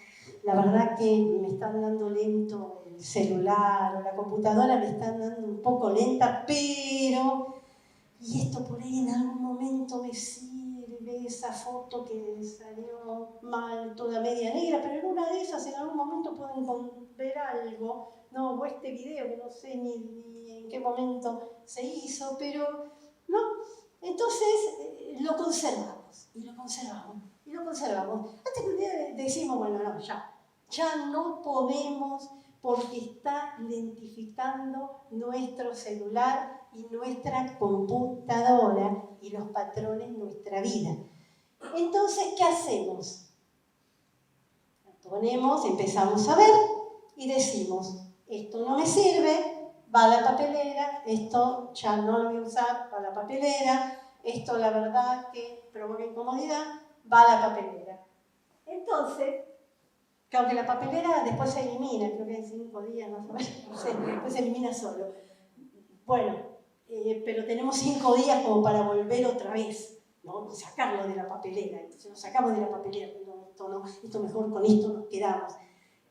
la verdad que me están dando lento el celular o la computadora me están dando un poco lenta, pero, y esto por ahí en algún momento me sirve, esa foto que salió mal, toda media negra, pero en una de esas en algún momento pueden ver algo, ¿no? O este video que no sé ni en qué momento se hizo, pero ¿no? Entonces lo conservamos, y lo conservamos, y lo conservamos. Hasta que un día decimos, bueno, no, ya no podemos porque está identificando nuestro celular y nuestra computadora y los patrones de nuestra vida. Entonces, ¿qué hacemos? Empezamos a ver y decimos, esto no me sirve, va a la papelera, esto ya no lo voy a usar, va a la papelera, esto la verdad que provoca incomodidad, va a la papelera. Entonces, claro que la papelera después se elimina, creo que en 5 días más o menos, no sé, después se elimina solo. Bueno, pero tenemos 5 días como para volver otra vez, ¿no? Sacarlo de la papelera. Entonces nos sacamos de la papelera, no, esto mejor con esto nos quedamos.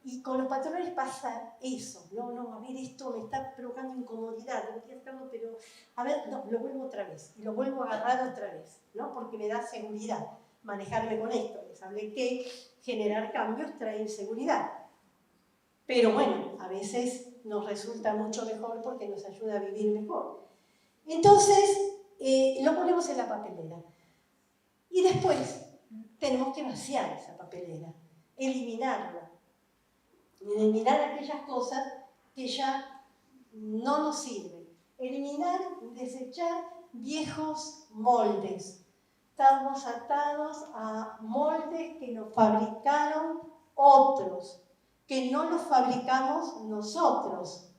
Y con los patrones pasa eso, no, a ver, esto me está provocando incomodidad, no quiero sacarlo, pero a ver, no, lo vuelvo otra vez, y lo vuelvo a agarrar otra vez, ¿no? Porque me da seguridad manejarme con esto. Les hablé que generar cambios trae inseguridad. Pero bueno, a veces nos resulta mucho mejor porque nos ayuda a vivir mejor. Entonces, lo ponemos en la papelera. Y después tenemos que vaciar esa papelera, eliminarla. Eliminar aquellas cosas que ya no nos sirven. Eliminar, desechar viejos moldes. Estamos atados a moldes que nos fabricaron otros, que no los fabricamos nosotros.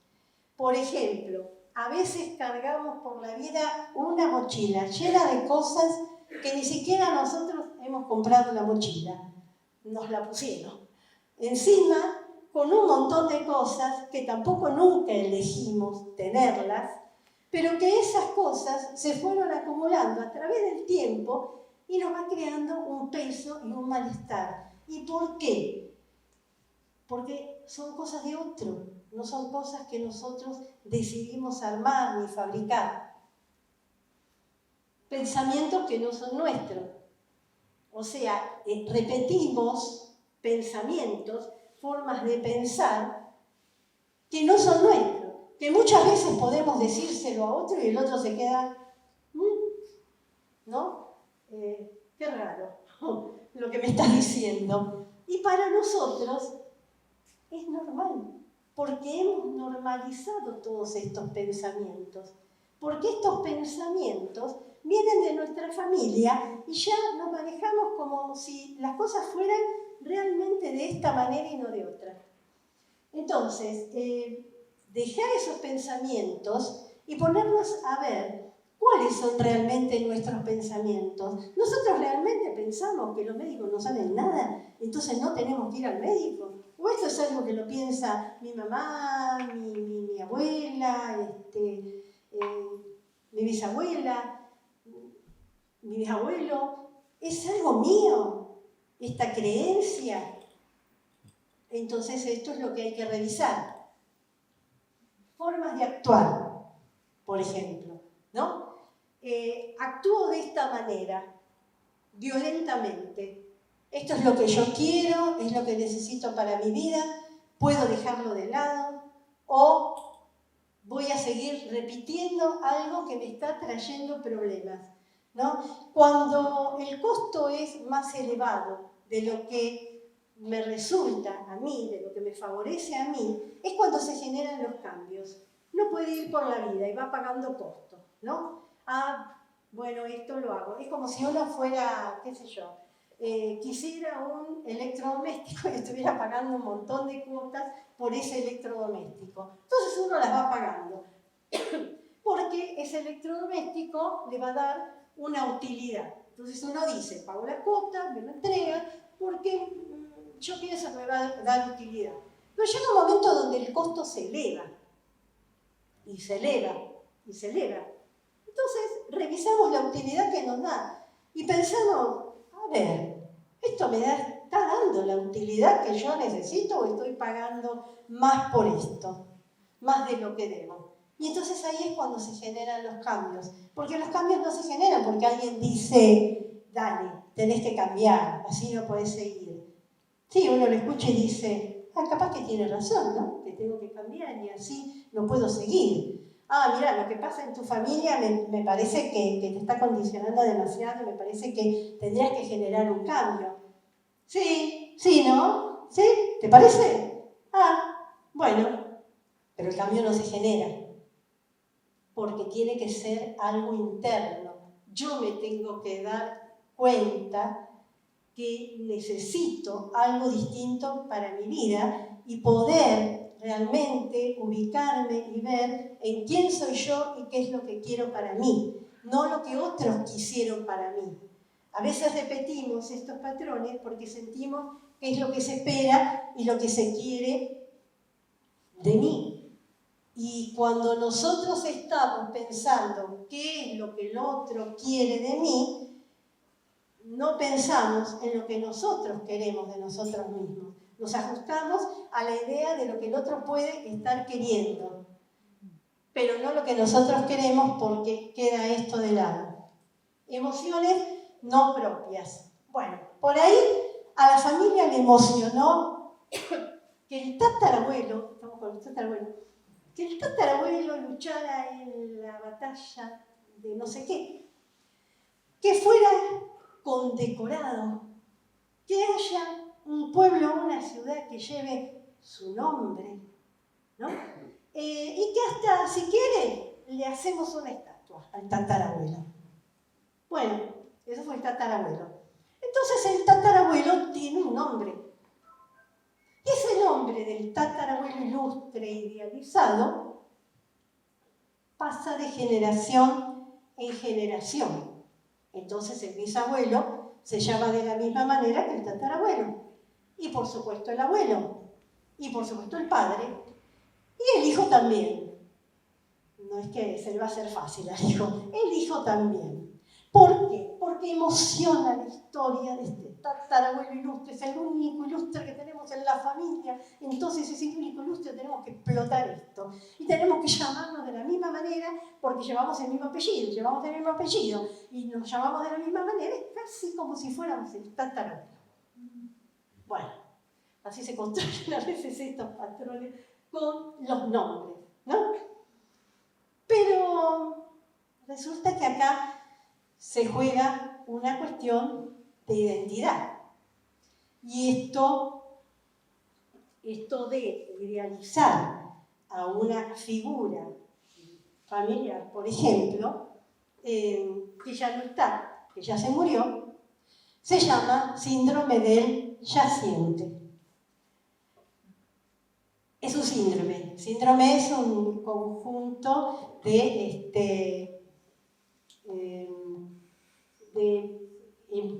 Por ejemplo, a veces cargamos por la vida una mochila llena de cosas que ni siquiera nosotros hemos comprado la mochila, nos la pusieron. Encima, con un montón de cosas que tampoco nunca elegimos tenerlas, pero que esas cosas se fueron acumulando a través del tiempo y nos va creando un peso y un malestar. ¿Y por qué? Porque son cosas de otro, no son cosas que nosotros decidimos armar ni fabricar. Pensamientos que no son nuestros. O sea, repetimos pensamientos, formas de pensar que no son nuestros, que muchas veces podemos decírselo a otro y el otro se queda, ¿no? Qué raro lo que me estás diciendo. Y para nosotros es normal, porque hemos normalizado todos estos pensamientos, porque estos pensamientos vienen de nuestra familia y ya nos manejamos como si las cosas fueran realmente de esta manera y no de otra. Entonces, dejar esos pensamientos y ponernos a ver cuáles son realmente nuestros pensamientos. Nosotros realmente pensamos que los médicos no saben nada, entonces no tenemos que ir al médico. O esto es algo que lo piensa mi mamá, mi abuela, mi bisabuela, mi bisabuelo. ¿Es algo mío esta creencia? Entonces esto es lo que hay que revisar. Formas de actuar, por ejemplo, ¿no? Actúo de esta manera, violentamente. Esto es lo que yo quiero, es lo que necesito para mi vida, puedo dejarlo de lado o voy a seguir repitiendo algo que me está trayendo problemas, ¿no? Cuando el costo es más elevado de lo que me resulta a mí, de lo que me favorece a mí, es cuando se generan los cambios. Uno puede ir por la vida y va pagando costos, ¿no? Bueno, esto lo hago. Es como si uno fuera, qué sé yo, quisiera un electrodoméstico y estuviera pagando un montón de cuotas por ese electrodoméstico. Entonces uno las va pagando, porque ese electrodoméstico le va a dar una utilidad. Entonces uno dice, pago la cuota, me lo entrega, porque yo pienso que me va a dar utilidad. Pero llega un momento donde el costo se eleva, y se eleva, y se eleva. Entonces revisamos la utilidad que nos da, y pensamos, a ver, ¿esto me está dando la utilidad que yo necesito o estoy pagando más por esto? Más de lo que debo. Y entonces ahí es cuando se generan los cambios. Porque los cambios no se generan porque alguien dice, dale, tenés que cambiar, así no podés seguir. Sí, uno lo escucha y dice, capaz que tiene razón, ¿no? Que tengo que cambiar y así no puedo seguir. Mira, lo que pasa en tu familia me parece que te está condicionando demasiado, me parece que tendrías que generar un cambio. Sí, ¿no? ¿Sí? ¿Te parece? Bueno, pero el cambio no se genera, porque tiene que ser algo interno. Yo me tengo que dar cuenta que necesito algo distinto para mi vida y poder realmente ubicarme y ver en quién soy yo y qué es lo que quiero para mí, no lo que otros quisieron para mí. A veces repetimos estos patrones porque sentimos que es lo que se espera y lo que se quiere de mí. Y cuando nosotros estamos pensando qué es lo que el otro quiere de mí, no pensamos en lo que nosotros queremos de nosotros mismos. Nos ajustamos a la idea de lo que el otro puede estar queriendo, pero no lo que nosotros queremos, porque queda esto de lado. Emociones no propias. Bueno, por ahí a la familia le emocionó que el tatarabuelo, que el tatarabuelo luchara en la batalla de no sé qué, que fuera condecorado, que haya un pueblo, una ciudad que lleve su nombre, ¿no? Y que hasta, si quiere, le hacemos una estatua al tatarabuelo. Bueno, eso fue el tatarabuelo. Entonces el tatarabuelo tiene un nombre. Y ese nombre del tatarabuelo ilustre idealizado pasa de generación en generación. Entonces el bisabuelo se llama de la misma manera que el tatarabuelo. Y por supuesto el abuelo. Y por supuesto el padre. Y el hijo también. No es que se le va a hacer fácil al hijo. El hijo también. ¿Por qué? Porque emociona la historia de este tatarabuelo ilustre. Es el único ilustre que tenemos en la familia. Entonces ese único ilustre tenemos que explotar esto. Y tenemos que llamarnos de la misma manera porque llevamos el mismo apellido. Y nos llamamos de la misma manera, casi como si fuéramos el tatarabuelo. Bueno, así se construyen a veces estos patrones con los nombres, ¿no? Pero resulta que acá se juega una cuestión de identidad. Y esto de idealizar a una figura familiar, por ejemplo, que ya no está, que ya se murió, se llama síndrome del yaciente. Es un síndrome. Síndrome es un conjunto de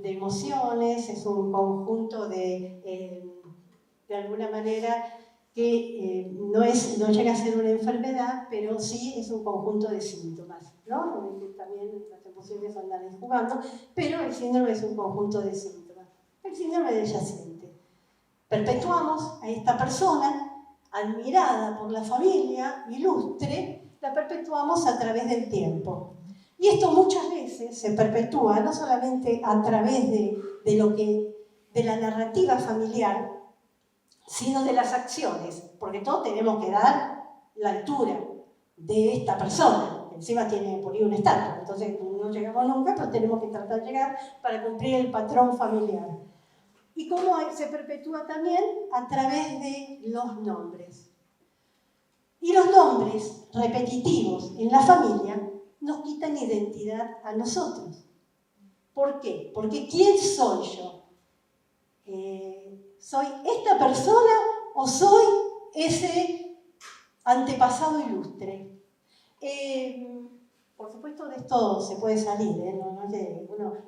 emociones, es un conjunto de alguna manera que no llega a ser una enfermedad, pero sí es un conjunto de síntomas, ¿no? También las emociones andan ahí jugando, pero el síndrome es un conjunto de síntomas. El síndrome del yaciente. Perpetuamos a esta persona, admirada por la familia, ilustre, la perpetuamos a través del tiempo. Y esto muchas veces se perpetúa no solamente a través de la narrativa familiar, sino de las acciones, porque todos tenemos que dar la altura de esta persona. Encima tiene por ahí una estatua, entonces no llegamos nunca, pero tenemos que tratar de llegar para cumplir el patrón familiar. Y cómo se perpetúa también a través de los nombres. Y los nombres repetitivos en la familia nos quitan identidad a nosotros. ¿Por qué? Porque ¿quién soy yo? ¿Soy esta persona o soy ese antepasado ilustre? Por supuesto de esto se puede salir,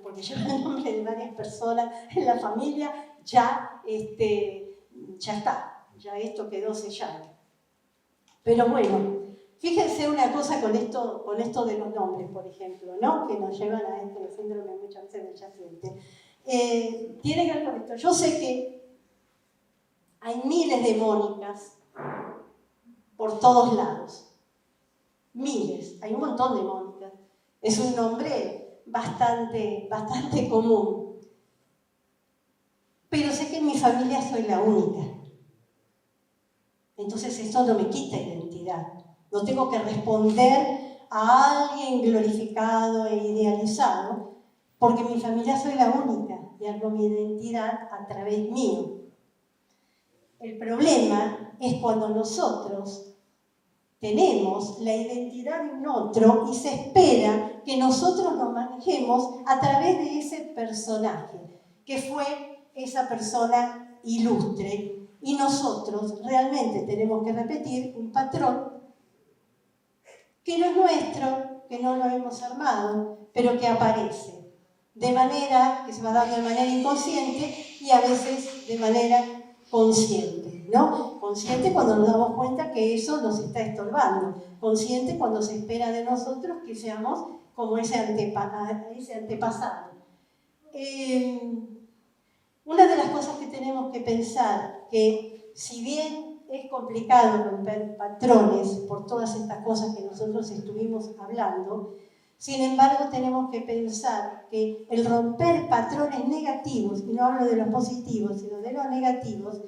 porque lleva el nombre de varias personas en la familia, ya está, ya esto quedó sellado. Pero bueno, fíjense una cosa con esto de los nombres, por ejemplo, ¿no? Que nos llevan a este síndrome muchas veces del yaciente. Tiene que ver con esto. Yo sé que hay miles de Mónicas por todos lados. Miles, hay un montón de Mónicas. Es un nombre bastante común. Pero sé que en mi familia soy la única. Entonces eso no me quita identidad. No tengo que responder a alguien glorificado e idealizado, porque en mi familia soy la única y hago mi identidad a través mío. El problema es cuando nosotros tenemos la identidad de un otro y se espera que nosotros nos manejemos a través de ese personaje, que fue esa persona ilustre, y nosotros realmente tenemos que repetir un patrón que no es nuestro, que no lo hemos armado, pero que aparece de manera, que se va dando de manera inconsciente y a veces de manera consciente, ¿no? Consciente cuando nos damos cuenta que eso nos está estorbando, consciente cuando se espera de nosotros que seamos como ese antepasado. Una de las cosas que tenemos que pensar, que si bien es complicado romper patrones por todas estas cosas que nosotros estuvimos hablando, sin embargo tenemos que pensar que el romper patrones negativos, y no hablo de los positivos, sino de los negativos,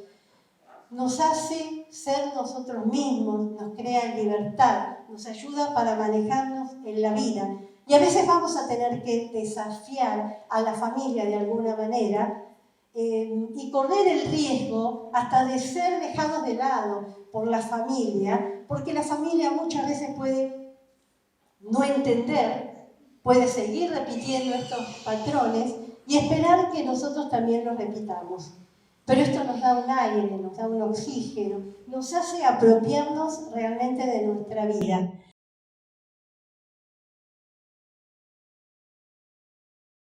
nos hace ser nosotros mismos, nos crea libertad, nos ayuda para manejarnos en la vida. Y a veces vamos a tener que desafiar a la familia de alguna manera y correr el riesgo hasta de ser dejados de lado por la familia, porque la familia muchas veces puede no entender, puede seguir repitiendo estos patrones y esperar que nosotros también los repitamos. Pero esto nos da un aire, nos da un oxígeno, nos hace apropiarnos realmente de nuestra vida.